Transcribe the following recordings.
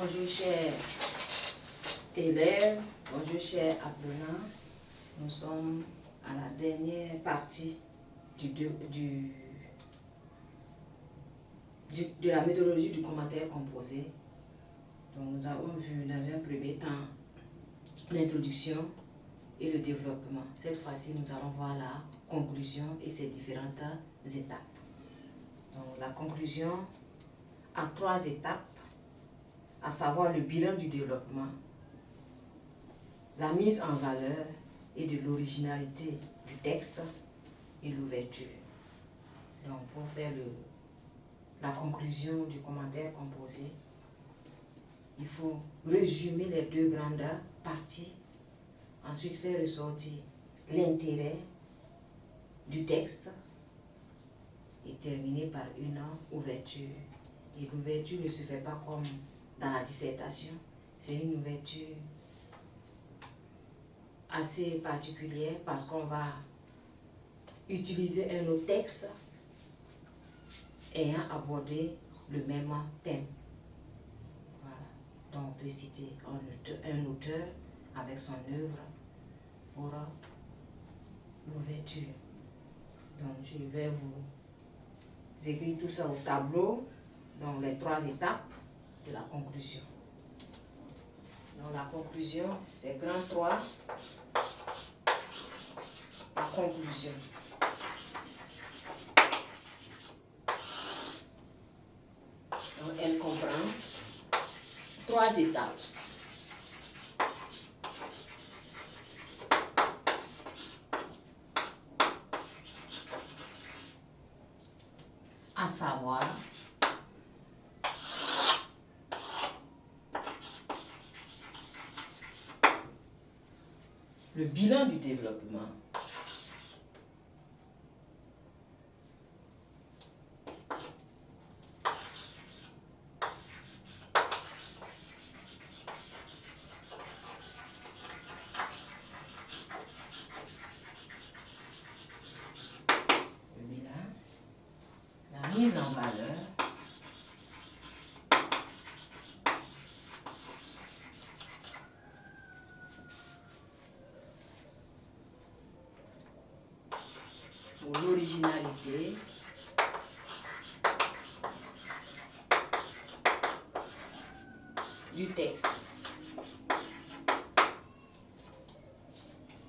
Bonjour chers élèves, bonjour chers apprenants. Nous sommes à la dernière partie de la méthodologie du commentaire composé. Donc nous avons vu dans un premier temps l'introduction et le développement. Cette fois-ci, nous allons voir la conclusion et ses différentes étapes. Donc la conclusion a 3 étapes, à savoir le bilan du développement, la mise en valeur et de l'originalité du texte et l'ouverture. Donc pour faire la conclusion du commentaire composé, il faut résumer les 2 grandes parties, ensuite faire ressortir l'intérêt du texte et terminer par une ouverture. Et l'ouverture ne se fait pas comme dans la dissertation, c'est une ouverture assez particulière parce qu'on va utiliser un autre texte ayant abordé le même thème. Voilà. Donc on peut citer un auteur avec son œuvre pour l'ouverture. Donc je vais vous écrire tout ça au tableau, donc les 3 étapes de la conclusion. Donc la conclusion, c'est grand 3, la conclusion. Donc elle comprend 3 étapes. À savoir le bilan du développement, la mise en valeur, pour l'originalité, du texte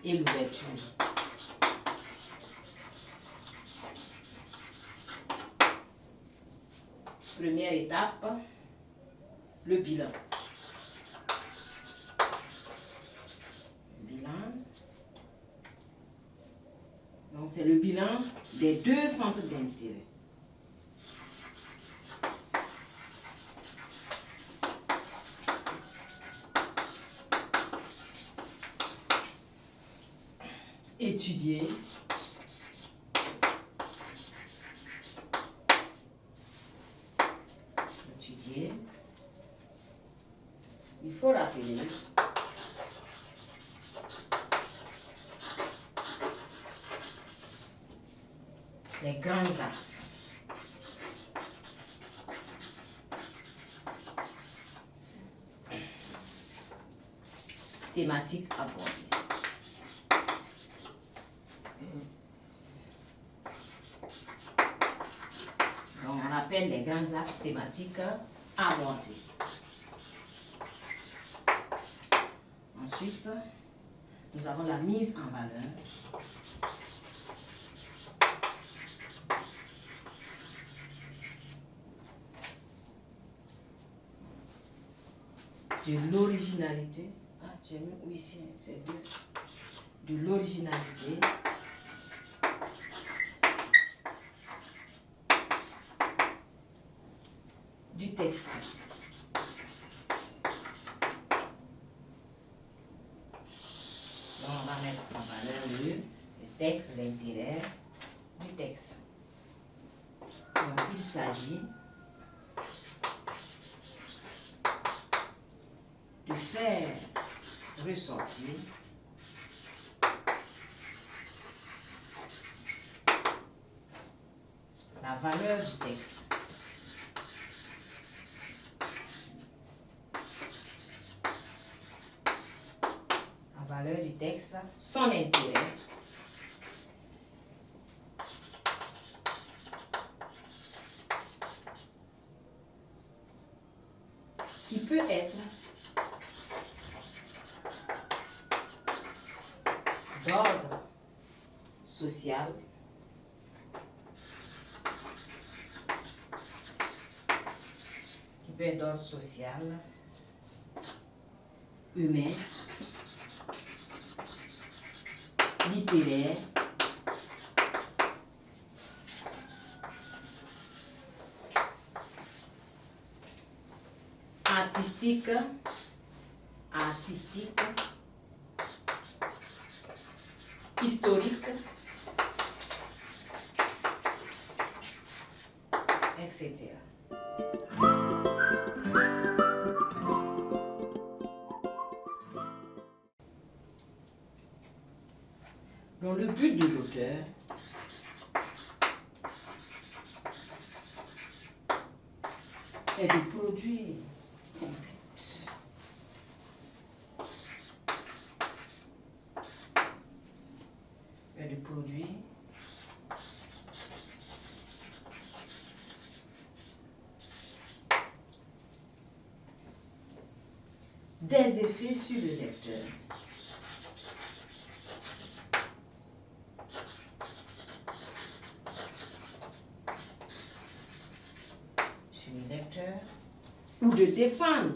et l'ouverture. Première étape, le bilan. Donc c'est le bilan des 2 centres d'intérêt. Étudier, il faut rappeler les grands axes. Thématiques abordées. Donc on appelle les grands axes thématiques abordés. Ensuite, nous avons la mise en valeur. De l'originalité. Ah, j'ai mis où ici, c'est de l'originalité. Du texte. Donc on va mettre en valeur le texte, l'intérêt du texte. Donc il s'agit de faire ressortir la valeur du texte valeur du texte, son intérêt, qui peut être d'ordre social, d'ordre social, humain, littéraire, artistique, historique, etc. Donc le but de l'auteur est de produire des effets sur le lecteur. Ou de défendre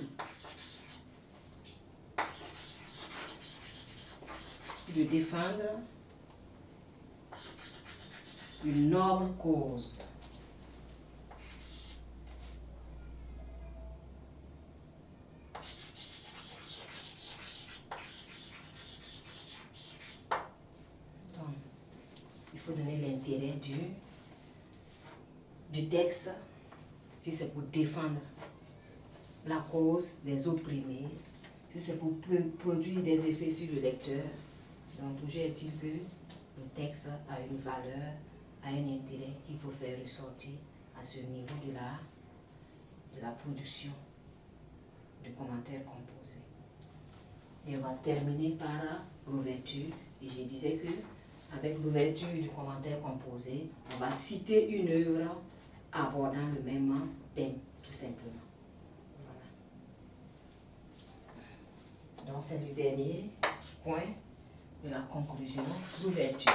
une noble cause. Donc, il faut donner l'intérêt du texte, si c'est pour défendre la cause des opprimés, si c'est pour produire des effets sur le lecteur. Donc toujours est-il que le texte a une valeur, a un intérêt qu'il faut faire ressortir à ce niveau de la production du commentaire composé. Et on va terminer par l'ouverture. Et je disais que avec l'ouverture du commentaire composé, on va citer une œuvre abordant le même thème, tout simplement. Donc c'est le dernier point de la conclusion, l'ouverture.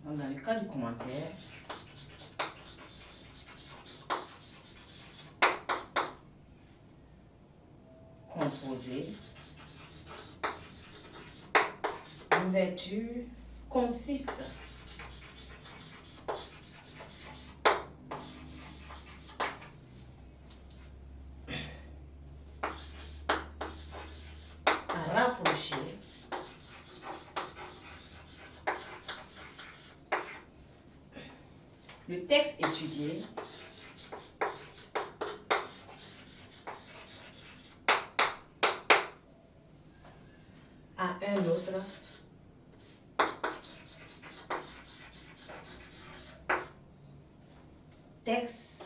Donc dans le cas du commentaire, composé, l'ouverture consiste à rapprocher le texte étudié à un autre texte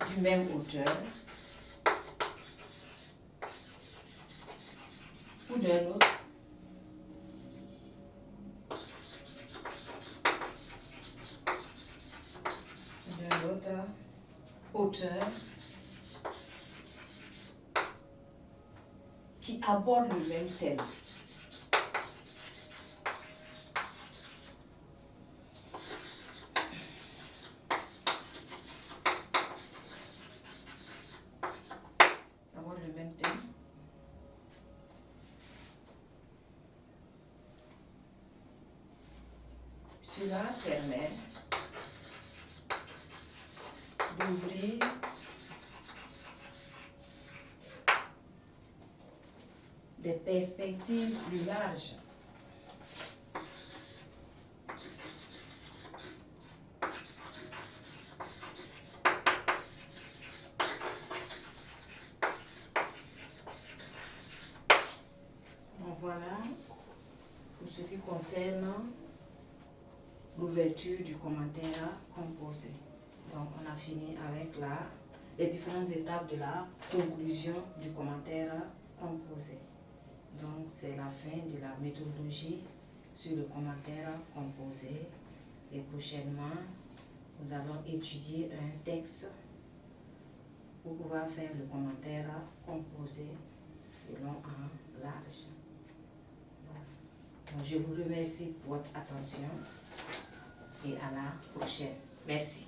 du même auteur ou d'un autre auteur qui aborde le même thème. Cela permet d'ouvrir des perspectives plus larges. concerne l'ouverture du commentaire composé. Donc, on a fini avec les différentes étapes de la conclusion du commentaire composé. Donc, c'est la fin de la méthodologie sur le commentaire composé. Et prochainement, nous allons étudier un texte pour pouvoir faire le commentaire composé de long en large. Donc, je vous remercie pour votre attention et à la prochaine. Merci.